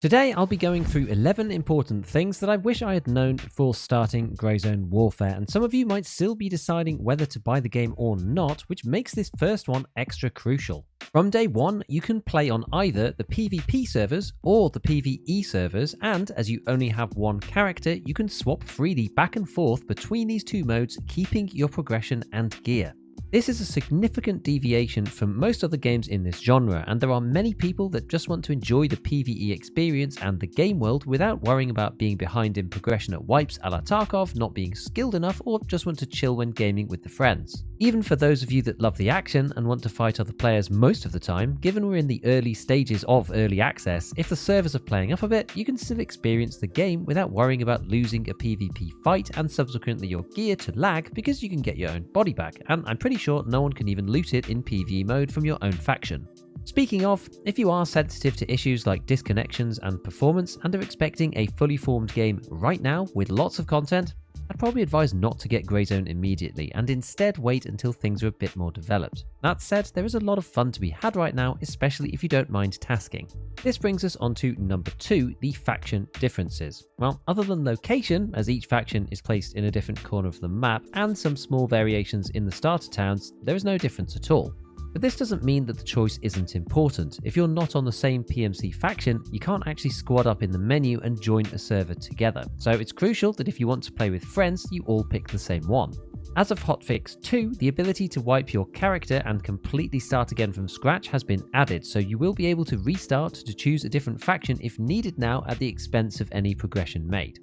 Today I'll be going through 11 important things that I wish I had known before starting Greyzone Warfare, and some of you might still be deciding whether to buy the game or not, which makes this first one extra crucial. From day one, you can play on either the PvP servers or the PvE servers, and as you only have one character, you can swap freely back and forth between these two modes, keeping your progression and gear. This is a significant deviation from most other games in this genre, and there are many people that just want to enjoy the PvE experience and the game world without worrying about being behind in progression at wipes a la Tarkov, not being skilled enough, or just want to chill when gaming with the friends. Even for those of you that love the action and want to fight other players most of the time, given we're in the early stages of early access, if the servers are playing up a bit, you can still experience the game without worrying about losing a PvP fight and subsequently your gear to lag, because you can get your own body back, and I'm pretty sure no one can even loot it in PvE mode from your own faction. Speaking of, if you are sensitive to issues like disconnections and performance and are expecting a fully formed game right now with lots of content, I'd probably advise not to get Greyzone immediately and instead wait until things are a bit more developed. That said, there is a lot of fun to be had right now, especially if you don't mind tasking. This brings us on to number 2, the faction differences. Well, other than location, as each faction is placed in a different corner of the map, and some small variations in the starter towns, there is no difference at all. But this doesn't mean that the choice isn't important. If you're not on the same PMC faction, you can't actually squad up in the menu and join a server together. So it's crucial that if you want to play with friends, you all pick the same one. As of hotfix 2, the ability to wipe your character and completely start again from scratch has been added, so you will be able to restart to choose a different faction if needed now at the expense of any progression made.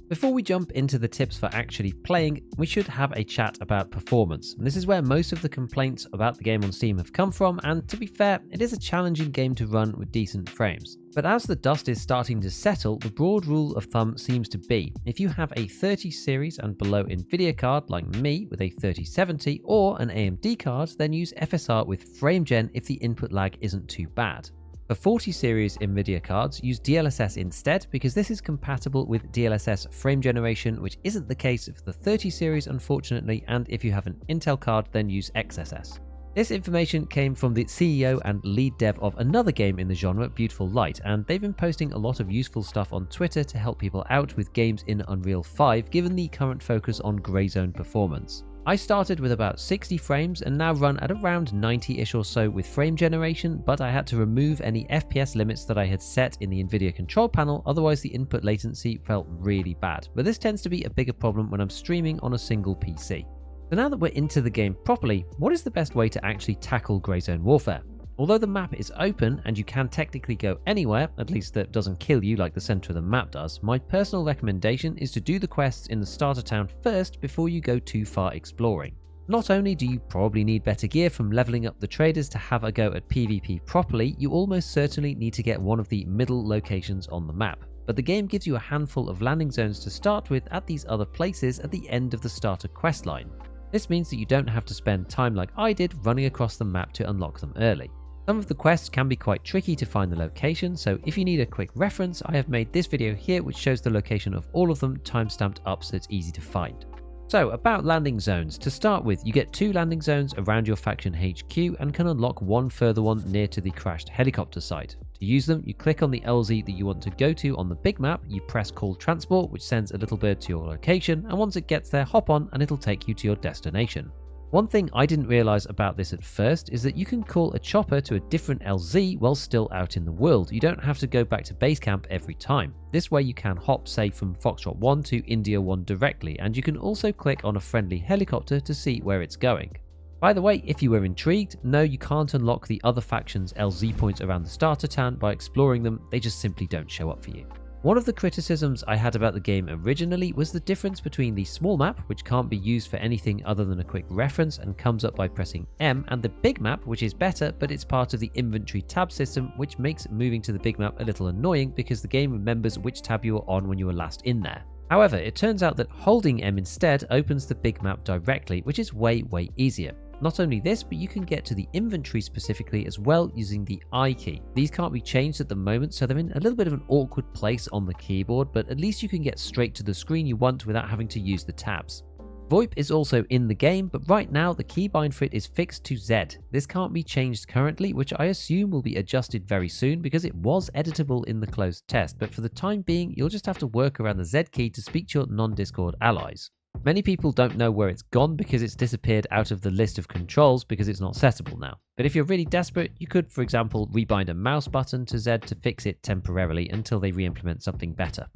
Before we jump into the tips for actually playing, we should have a chat about performance. And this is where most of the complaints about the game on Steam have come from, and to be fair, it is a challenging game to run with decent frames. But as the dust is starting to settle, the broad rule of thumb seems to be, if you have a 30 series and below Nvidia card like me with a 3070 or an AMD card, then use FSR with FrameGen if the input lag isn't too bad. For 40 series Nvidia cards, use DLSS instead, because this is compatible with DLSS frame generation, which isn't the case for the 30 series unfortunately, and if you have an Intel card then use XSS. This information came from the CEO and lead dev of another game in the genre, Beautiful Light, and they've been posting a lot of useful stuff on Twitter to help people out with games in Unreal 5 given the current focus on Greyzone performance. I started with about 60 frames and now run at around 90-ish or so with frame generation, but I had to remove any FPS limits that I had set in the Nvidia control panel, otherwise the input latency felt really bad. But this tends to be a bigger problem when I'm streaming on a single PC. So now that we're into the game properly, what is the best way to actually tackle Greyzone Warfare? Although the map is open and you can technically go anywhere, at least that doesn't kill you like the center of the map does, my personal recommendation is to do the quests in the starter town first before you go too far exploring. Not only do you probably need better gear from leveling up the traders to have a go at PvP properly, you almost certainly need to get one of the middle locations on the map. But the game gives you a handful of landing zones to start with at these other places at the end of the starter quest line. This means that you don't have to spend time like I did running across the map to unlock them early. Some of the quests can be quite tricky to find the location, so if you need a quick reference, I have made this video here which shows the location of all of them timestamped up so it's easy to find. So about landing zones, to start with you get 2 landing zones around your faction HQ and can unlock one further one near to the crashed helicopter site. To use them, you click on the LZ that you want to go to on the big map, you press call transport which sends a little bird to your location, and once it gets there hop on and it'll take you to your destination. One thing I didn't realise about this at first is that you can call a chopper to a different LZ while still out in the world. You don't have to go back to base camp every time. This way you can hop, say, from Foxtrot 1 to India 1 directly, and you can also click on a friendly helicopter to see where it's going. By the way, if you were intrigued, no, you can't unlock the other faction's LZ points around the starter town by exploring them, they just simply don't show up for you. One of the criticisms I had about the game originally was the difference between the small map, which can't be used for anything other than a quick reference and comes up by pressing M, and the big map, which is better, but it's part of the inventory tab system, which makes moving to the big map a little annoying because the game remembers which tab you were on when you were last in there. However, it turns out that holding M instead opens the big map directly, which is way easier. Not only this, but you can get to the inventory specifically as well using the I key. These can't be changed at the moment, so they're in a little bit of an awkward place on the keyboard, but at least you can get straight to the screen you want without having to use the tabs. VoIP is also in the game, but right now the keybind for it is fixed to Z. This can't be changed currently, which I assume will be adjusted very soon because it was editable in the closed test, but for the time being you'll just have to work around the Z key to speak to your non-Discord allies. Many people don't know where it's gone because it's disappeared out of the list of controls because it's not settable now. But if you're really desperate, you could, for example, rebind a mouse button to Z to fix it temporarily until they re-implement something better.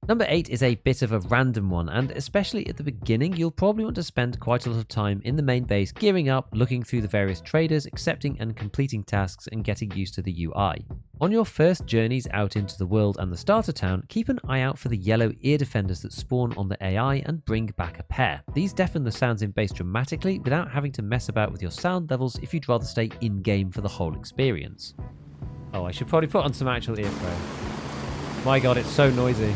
Number 8 is a bit of a random one, and especially at the beginning, you'll probably want to spend quite a lot of time in the main base gearing up, looking through the various traders, accepting and completing tasks, and getting used to the UI. On your first journeys out into the world and the starter town, keep an eye out for the yellow ear defenders that spawn on the AI and bring back a pair. These deafen the sounds in base dramatically without having to mess about with your sound levels if you'd rather stay in-game for the whole experience. Oh, I should probably put on some actual earphones. My god, it's so noisy.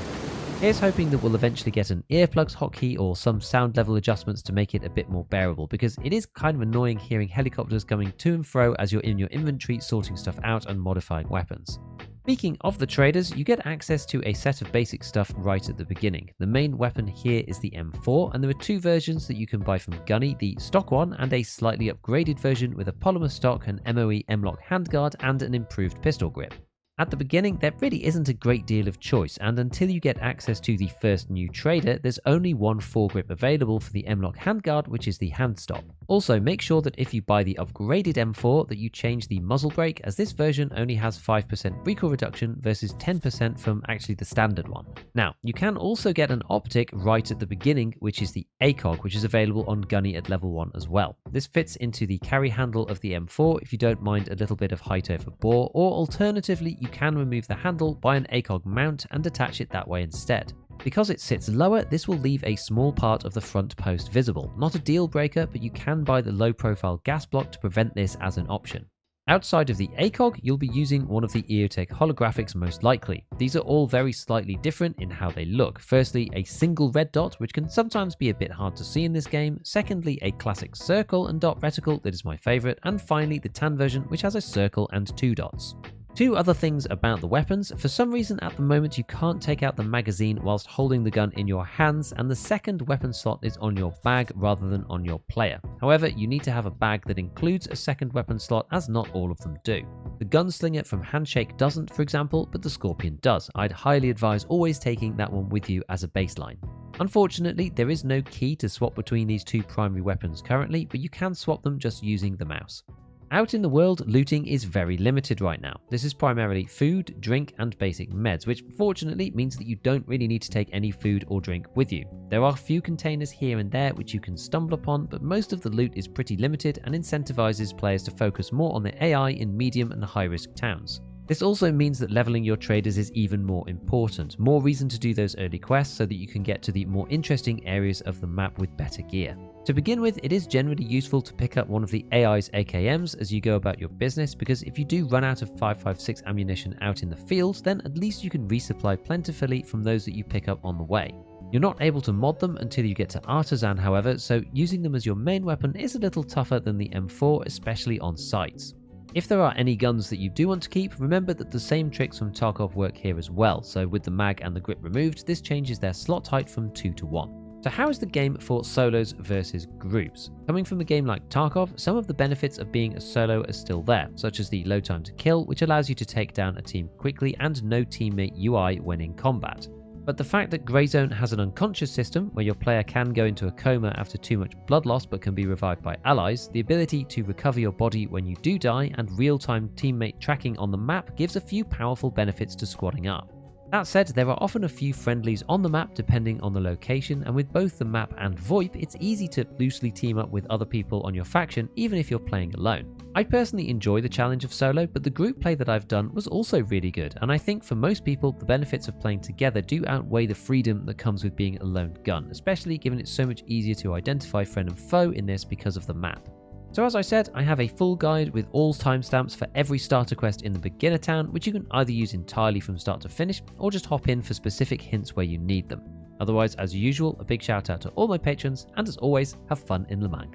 Here's hoping that we'll eventually get an earplugs hotkey or some sound level adjustments to make it a bit more bearable, because it is kind of annoying hearing helicopters coming to and fro as you're in your inventory sorting stuff out and modifying weapons. Speaking of the traders, you get access to a set of basic stuff right at the beginning. The main weapon here is the M4, and there are two versions that you can buy from Gunny, the stock one and a slightly upgraded version with a polymer stock, an MOE M-Lock handguard and an improved pistol grip. At the beginning, there really isn't a great deal of choice, and until you get access to the first new trader, there's only one foregrip available for the M-Lock handguard, which is the hand stop. Also, make sure that if you buy the upgraded M4 that you change the muzzle brake, as this version only has 5% recoil reduction versus 10% from actually the standard one. Now, you can also get an optic right at the beginning, which is the ACOG, which is available on Gunny at level 1 as well. This fits into the carry handle of the M4 if you don't mind a little bit of height over bore, or alternatively, you can remove the handle, buy an ACOG mount and attach it that way instead. Because it sits lower, this will leave a small part of the front post visible. Not a deal breaker, but you can buy the low profile gas block to prevent this as an option. Outside of the ACOG, you'll be using one of the EOTech holographics most likely. These are all very slightly different in how they look. Firstly, a single red dot, which can sometimes be a bit hard to see in this game. Secondly, a classic circle and dot reticle that is my favorite. And finally, the tan version, which has a circle and 2 dots. Two other things about the weapons. For some reason at the moment you can't take out the magazine whilst holding the gun in your hands, and the second weapon slot is on your bag rather than on your player. However, you need to have a bag that includes a second weapon slot, as not all of them do. The Gunslinger from Handshake doesn't, for example, but the Scorpion does. I'd highly advise always taking that one with you as a baseline. Unfortunately, there is no key to swap between these two primary weapons currently, but you can swap them just using the mouse. Out in the world, looting is very limited right now. This is primarily food, drink, and basic meds, which fortunately means that you don't really need to take any food or drink with you. There are a few containers here and there which you can stumble upon, but most of the loot is pretty limited and incentivizes players to focus more on the AI in medium and high-risk towns. This also means that leveling your traders is even more important. More reason to do those early quests so that you can get to the more interesting areas of the map with better gear. To begin with, it is generally useful to pick up one of the AI's AKMs as you go about your business, because if you do run out of 5.56 ammunition out in the field, then at least you can resupply plentifully from those that you pick up on the way. You're not able to mod them until you get to Artisan, however, so using them as your main weapon is a little tougher than the M4, especially on sites. If there are any guns that you do want to keep, remember that the same tricks from Tarkov work here as well, so with the mag and the grip removed, this changes their slot height from 2 to 1. So how is the game for solos versus groups? Coming from a game like Tarkov, some of the benefits of being a solo are still there, such as the low time to kill, which allows you to take down a team quickly, and no teammate UI when in combat. But the fact that Greyzone has an unconscious system where your player can go into a coma after too much blood loss but can be revived by allies, the ability to recover your body when you do die, and real-time teammate tracking on the map gives a few powerful benefits to squadding up. That said, there are often a few friendlies on the map depending on the location, and with both the map and VoIP, it's easy to loosely team up with other people on your faction even if you're playing alone. I personally enjoy the challenge of solo, but the group play that I've done was also really good, and I think for most people the benefits of playing together do outweigh the freedom that comes with being a lone gun, especially given it's so much easier to identify friend and foe in this because of the map. So as I said, I have a full guide with all timestamps for every starter quest in the beginner town, which you can either use entirely from start to finish or just hop in for specific hints where you need them. Otherwise, as usual, a big shout out to all my patrons, and as always, have fun in Lemang.